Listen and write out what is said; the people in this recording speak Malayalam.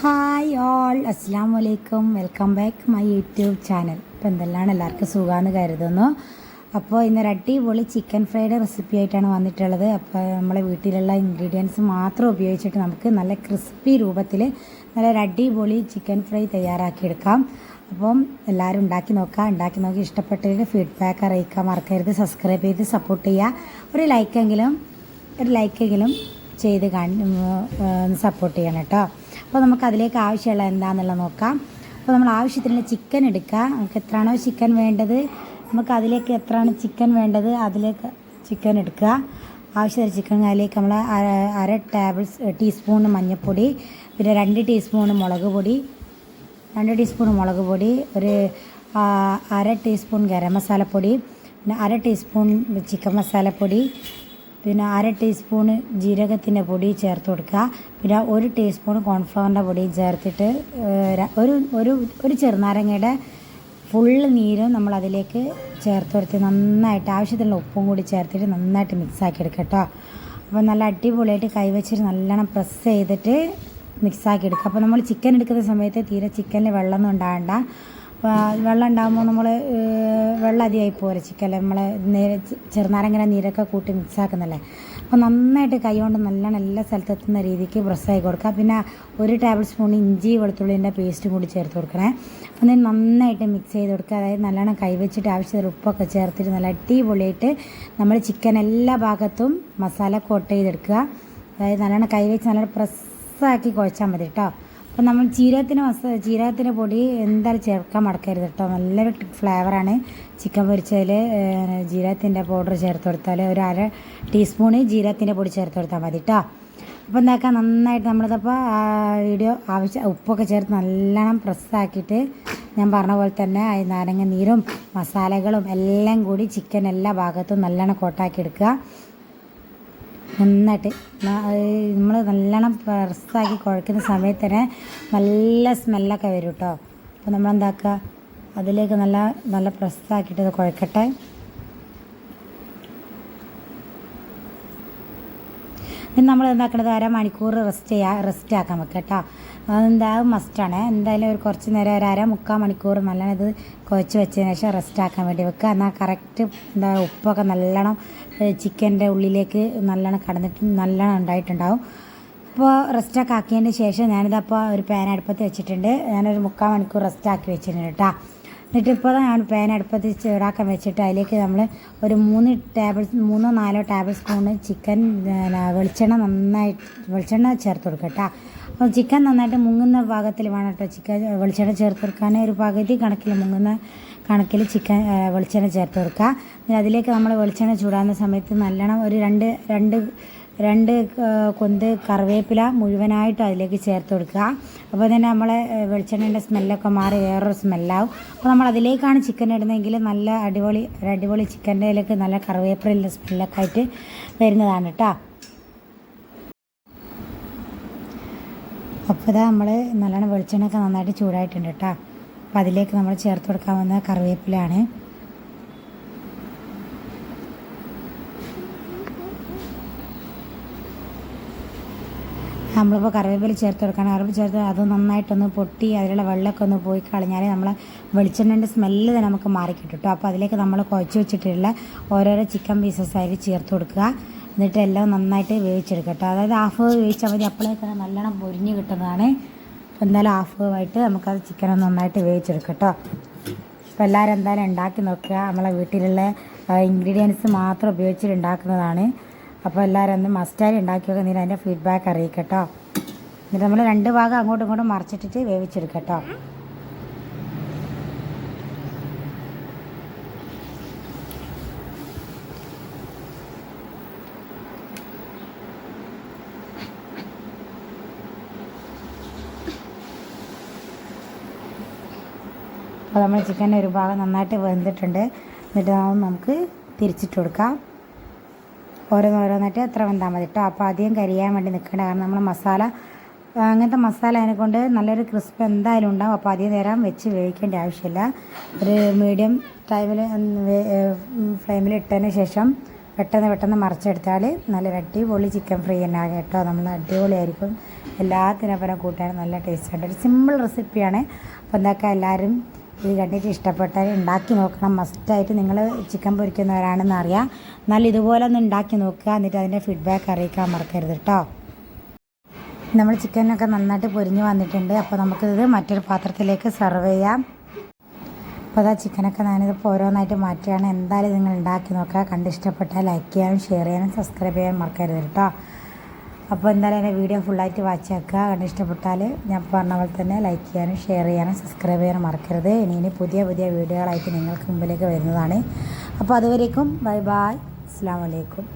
ഹായ് ഓൾ, അസ്സാം വലൈക്കും. Welcome back my YouTube channel. ഇപ്പോൾ എന്തെല്ലാം എല്ലാവർക്കും സുഖമാണെന്ന് കരുതുന്നു. അപ്പോൾ ഇന്നൊരു അടിപൊളി ചിക്കൻ ഫ്രൈഡ് റെസിപ്പി ആയിട്ടാണ് വന്നിട്ടുള്ളത്. അപ്പോൾ നമ്മളെ വീട്ടിലുള്ള ഇൻഗ്രീഡിയൻസ് മാത്രം ഉപയോഗിച്ചിട്ട് നമുക്ക് നല്ല ക്രിസ്പി രൂപത്തിൽ നല്ലൊരു അടിപൊളി ചിക്കൻ ഫ്രൈ തയ്യാറാക്കിയെടുക്കാം. അപ്പം എല്ലാവരും ഉണ്ടാക്കി നോക്കി ഇഷ്ടപ്പെട്ടതിന് ഫീഡ്ബാക്ക് അറിയിക്കാൻ മറക്കരുത്. സബ്സ്ക്രൈബ് ചെയ്ത് സപ്പോർട്ട് ചെയ്യുക. ഒരു ലൈക്കെങ്കിലും ചെയ്ത് സപ്പോർട്ട് ചെയ്യണം കേട്ടോ. അപ്പോൾ നമുക്ക് അതിലേക്ക് ആവശ്യമുള്ള എന്താണെന്നുള്ളത് നോക്കാം. അപ്പോൾ നമ്മൾ ആവശ്യത്തിനുള്ള ചിക്കൻ എടുക്കുക. നമുക്ക് എത്രയാണോ ചിക്കൻ വേണ്ടത്, നമുക്ക് അതിലേക്ക് എത്രയാണ് ചിക്കൻ വേണ്ടത് അതിലേക്ക് ചിക്കൻ എടുക്കുക. ആവശ്യമുള്ള ചിക്കൻ അതിലേക്ക് നമ്മൾ അര ടീസ്പൂൺ മഞ്ഞൾപ്പൊടി, പിന്നെ 2 ടീസ്പൂൺ മുളക് പൊടി, ഒരു അര ടീസ്പൂൺ ഗരം മസാലപ്പൊടി, പിന്നെ അര ടീസ്പൂൺ ചിക്കൻ മസാലപ്പൊടി, പിന്നെ അര ടീസ്പൂൺ ജീരകത്തിൻ്റെ പൊടി ചേർത്ത് കൊടുക്കുക. പിന്നെ 1 ടീസ്പൂൺ കോൺഫ്ലവറിൻ്റെ പൊടി ചേർത്തിട്ട് ഒരു ചെറുനാരങ്ങയുടെ ഫുള്ള് നീരും നമ്മൾ അതിലേക്ക് ചേർത്ത് കൊടുത്ത് നന്നായിട്ട് ആവശ്യത്തിനുള്ള ഉപ്പും കൂടി ചേർത്തിട്ട് നന്നായിട്ട് മിക്സാക്കി എടുക്കുക കേട്ടോ. അപ്പോൾ നല്ല അടിപൊളിയായിട്ട് കൈവച്ചിട്ട് നല്ലോണം പ്രസ് ചെയ്തിട്ട് മിക്സാക്കി എടുക്കുക. അപ്പോൾ നമ്മൾ ചിക്കൻ എടുക്കുന്ന സമയത്ത് തീരെ ചിക്കനിൽ വെള്ളമൊന്നും ഉണ്ടാകണ്ട. വെള്ളം ഉണ്ടാകുമ്പോൾ നമ്മൾ വെള്ളം അധികമായി പോരെ ചിക്കനിൽ നമ്മൾ ചെറുനാരങ്ങയുടെ നീരൊക്കെ കൂട്ടി മിക്സാക്കുന്നല്ലേ. അപ്പോൾ നന്നായിട്ട് കൈ കൊണ്ട് നല്ലോണം എല്ലാ സ്ഥലത്തെത്തുന്ന രീതിക്ക് പ്രസ്സാക്കി കൊടുക്കുക. പിന്നെ 1 ടേബിൾ സ്പൂൺ ഇഞ്ചി വെളുത്തുള്ളിൻ്റെ പേസ്റ്റും കൂടി ചേർത്ത് കൊടുക്കണേ. അപ്പം നന്നായിട്ട് മിക്സ് ചെയ്ത് കൊടുക്കുക. അതായത് നല്ലോണം കൈവച്ചിട്ട് ആവശ്യത്തിന് ഉപ്പൊക്കെ ചേർത്തിട്ട് നല്ല അടിപൊളിയായിട്ട് നമ്മൾ ചിക്കൻ എല്ലാ ഭാഗത്തും മസാല കോട്ട് ചെയ്തെടുക്കുക. അതായത് നല്ലോണം കൈവച്ച് നല്ലോണം പ്രസ്സാക്കി കുഴച്ചാൽ മതി കേട്ടോ. അപ്പോൾ നമ്മൾ ജീരകത്തിൻ്റെ പൊടി എന്തായാലും ചേർക്കാൻ മടക്കരുത് കേട്ടോ. നല്ലൊരു ഫ്ലേവറാണ് ചിക്കൻ പൊരിച്ചതിൽ. ജീരകത്തിൻ്റെ പൗഡർ ചേർത്ത് കൊടുത്താൽ ഒരു അര ടീസ്പൂണ് ജീരകത്തിൻ്റെ പൊടി ചേർത്ത് കൊടുത്താൽ മതി കേട്ടോ. അപ്പോൾ എന്താക്കുക, നന്നായിട്ട് നമ്മളിതപ്പോൾ ഉപ്പൊക്കെ ചേർത്ത് നല്ലോണം പ്രസ്സാക്കിയിട്ട് ഞാൻ പറഞ്ഞ പോലെ തന്നെ നാരങ്ങ നീരും മസാലകളും എല്ലാം കൂടി ചിക്കൻ എല്ലാ ഭാഗത്തും നല്ലോണം കോട്ടാക്കി എടുക്കുക. നന്നായിട്ട് നമ്മൾ നല്ലോണം പ്രസ്സാക്കി കുഴക്കുന്ന സമയത്ത് തന്നെ നല്ല സ്മെല്ലൊക്കെ വരും കേട്ടോ. അപ്പോൾ നമ്മളെന്താക്കുക, അതിലേക്ക് നല്ല പ്രസ്സാക്കിയിട്ട് ഇത് കുഴക്കട്ടെ. പിന്നെ നമ്മൾ എന്താക്കണത് അരമണിക്കൂർ റെസ്റ്റ് ആക്കാൻ വെക്കുക കേട്ടോ. അതെന്തായാലും മസ്റ്റാണ്. എന്തായാലും ഒരു കുറച്ച് നേരം ഒരു 1/4 മണിക്കൂർ നല്ലോണം ഇത് കുഴച്ച് വെച്ചതിന് ശേഷം റെസ്റ്റ് ആക്കാൻ വേണ്ടി വെക്കുക. എന്നാൽ കറക്റ്റ് ഉപ്പൊക്കെ നല്ലോണം ചിക്കൻ്റെ ഉള്ളിലേക്ക് നല്ലോണം കടന്നിട്ട് നല്ലോണം ഉണ്ടായിട്ടുണ്ടാവും. അപ്പോൾ റെസ്റ്റൊക്കെ ആക്കിയതിന് ശേഷം ഞാനിതപ്പോൾ ഒരു പാൻ അടുപ്പത്ത് വെച്ചിട്ടുണ്ട്. ഞാനൊരു 3/4 മണിക്കൂർ റെസ്റ്റ് ആക്കി വെച്ചിട്ടുണ്ട് കേട്ടോ. എന്നിട്ടിപ്പോൾ ഞാൻ പാൻ അടുപ്പത്ത് ചൂടാക്കാൻ വെച്ചിട്ട് അതിലേക്ക് നമ്മൾ ഒരു 3 4 ടേബിൾ സ്പൂണ് ചിക്കൻ വെളിച്ചെണ്ണ ചേർത്ത് കൊടുക്കുക കേട്ടോ. അപ്പോൾ ചിക്കൻ നന്നായിട്ട് മുങ്ങുന്ന ഭാഗത്തിൽ വേണം കേട്ടോ ചിക്കൻ വെളിച്ചെണ്ണ ചേർത്ത് കൊടുക്കാൻ. ഒരു പകുതി കണക്കിൽ മുങ്ങുന്ന കണക്കിൽ ചിക്കൻ വെളിച്ചെണ്ണ ചേർത്ത് കൊടുക്കുക. പിന്നെ അതിലേക്ക് നമ്മൾ വെളിച്ചെണ്ണ ചൂടാകുന്ന സമയത്ത് നല്ലോണം ഒരു രണ്ട് കൊന്ത് കറിവേപ്പില മുഴുവനായിട്ട് അതിലേക്ക് ചേർത്ത് കൊടുക്കുക. അപ്പോൾ തന്നെ നമ്മളെ വെളിച്ചെണ്ണേൻ്റെ സ്മെല്ലൊക്കെ മാറി വേറൊരു സ്മെല്ലാവും. അപ്പോൾ നമ്മൾ അതിലേക്കാണ് ചിക്കൻ ഇടുന്നതെങ്കിൽ നല്ല അടിപൊളി ചിക്കൻ്റെ അതിലേക്ക് നല്ല കറിവേപ്പിലൻ്റെ സ്മെല്ലൊക്കെ ആയിട്ട് വരുന്നതാണ് കേട്ടോ. അപ്പോൾ ഇതാ നമ്മൾ നല്ലോണം വെളിച്ചെണ്ണയൊക്കെ നന്നായിട്ട് ചൂടായിട്ടുണ്ട് കേട്ടോ. അപ്പോൾ അതിലേക്ക് നമ്മൾ ചേർത്ത് കൊടുക്കാൻ വന്ന കറിവേപ്പിലാണ്. നമ്മളിപ്പോൾ കറിവേപ്പില ചേർത്ത് കൊടുക്കണം. കറിവേപ്പില ചേർത്ത് അത് നന്നായിട്ടൊന്ന് പൊട്ടി അതിലുള്ള വെള്ളമൊക്കെ ഒന്ന് പോയി കളഞ്ഞാൽ നമ്മൾ വെളിച്ചെണ്ണേൻ്റെ സ്മെല്ല് തന്നെ നമുക്ക് മാറിക്കിട്ടും കേട്ടോ. അപ്പോൾ അതിലേക്ക് നമ്മൾ കുഴച്ച് വെച്ചിട്ടുള്ള ഓരോരോ ചിക്കൻ പീസസ് അതിൽ ചേർത്ത് കൊടുക്കുക. എന്നിട്ട് എല്ലാം നന്നായിട്ട് വേവിച്ചെടുക്കുക കേട്ടോ. അതായത് ഹാഫ് വേവിച്ചാൽ മതി, അപ്പോഴേക്ക് നല്ലോണം പൊരിഞ്ഞ് കിട്ടുന്നതാണ്. അപ്പോൾ എന്തായാലും ഹാഫ് ആയിട്ട് നമുക്കത് ചിക്കൻ നന്നായിട്ട് വേവിച്ചെടുക്കുക കേട്ടോ. അപ്പോൾ എല്ലാവരും എന്തായാലും ഉണ്ടാക്കി നോക്കുക. നമ്മളെ വീട്ടിലുള്ള ഇൻഗ്രീഡിയൻസ് മാത്രം ഉപയോഗിച്ചിട്ട് ഉണ്ടാക്കുന്നതാണ്. അപ്പോൾ എല്ലാവരും ഒന്ന് മസ്റ്റായി ഉണ്ടാക്കി നോക്കുക. എന്നിട്ട് അതിൻ്റെ ഫീഡ്ബാക്ക് അറിയിക്കുക കേട്ടോ. എന്നിട്ട് നമ്മൾ 2 ഭാഗം അങ്ങോട്ടും ഇങ്ങോട്ടും മറിച്ചിട്ടിട്ട് വേവിച്ചെടുക്കുക കേട്ടോ. അപ്പോൾ നമ്മൾ ചിക്കൻ്റെ ഒരു ഭാഗം നന്നായിട്ട് വെന്തിട്ടുണ്ട്. എന്നിട്ട് നമുക്ക് തിരിച്ചിട്ട് കൊടുക്കാം. ഓരോന്നായിട്ട് എത്ര വെന്താൽ മതി കേട്ടോ. അപ്പോൾ അധികം കരിയാൻ വേണ്ടി നിൽക്കേണ്ട. കാരണം നമ്മൾ അങ്ങനത്തെ മസാല അതിനെക്കൊണ്ട് നല്ലൊരു ക്രിസ്പ് എന്തായാലും ഉണ്ടാവും. അപ്പോൾ അധികം നേരം വെച്ച് വേവിക്കേണ്ട ആവശ്യമില്ല. ഒരു മീഡിയം ഫ്ലെയിമിൽ ഇട്ടതിന് ശേഷം പെട്ടെന്ന് മറിച്ചെടുത്താൽ നല്ല അടിപൊളി ചിക്കൻ ഫ്രൈ തന്നെ ആകും കേട്ടോ. നമ്മൾ അടിപൊളിയായിരിക്കും, എല്ലാത്തിനൊപ്പം കൂട്ടാൻ നല്ല ടേസ്റ്റാണ്. ഒരു സിമ്പിൾ റെസിപ്പിയാണ്. അപ്പോൾ എന്താക്കുക, എല്ലാവരും ഇത് കണ്ടിട്ട് ഇഷ്ടപ്പെട്ടാൽ ഉണ്ടാക്കി നോക്കണം. മസ്റ്റായിട്ട് നിങ്ങൾ ചിക്കൻ പൊരിക്കുന്നവരാണെന്ന് അറിയാം, എന്നാലും ഇതുപോലെ ഒന്ന് ഉണ്ടാക്കി നോക്കുക. എന്നിട്ട് അതിൻ്റെ ഫീഡ്ബാക്ക് അറിയിക്കാൻ മറക്കരുത് കേട്ടോ. നമ്മൾ ചിക്കനൊക്കെ നന്നായിട്ട് പൊരിഞ്ഞ് വന്നിട്ടുണ്ട്. അപ്പോൾ നമുക്കിത് മറ്റൊരു പാത്രത്തിലേക്ക് സെർവ് ചെയ്യാം. അപ്പോൾ അതാ ചിക്കനൊക്കെ ഞാനിതിപ്പോൾ ഓരോന്നായിട്ട് മാറ്റുകയാണ്. എന്തായാലും നിങ്ങൾ ഉണ്ടാക്കി നോക്കുക. കണ്ടിഷ്ടപ്പെട്ടാൽ ലൈക്ക് ചെയ്യാനും ഷെയർ ചെയ്യാനും സബ്സ്ക്രൈബ് ചെയ്യാനും മറക്കരുത് കേട്ടോ. അപ്പോൾ എന്തായാലും എൻ്റെ വീഡിയോ ഫുള്ളായിട്ട് വാച്ച് ആക്കുക. കണ്ടിഷ്ടപ്പെട്ടാൽ ഞാൻ പറഞ്ഞ പോലെ തന്നെ ലൈക്ക് ചെയ്യാനും ഷെയർ ചെയ്യാനും സബ്സ്ക്രൈബ് ചെയ്യാനും മറക്കരുത്. ഇനി പുതിയ വീഡിയോകളായിട്ട് നിങ്ങൾക്ക് മുമ്പിലേക്ക് വരുന്നതാണ്. അപ്പോൾ അതുവരേക്കും ബൈ ബൈ, അസ്സലാമു അലൈക്കും.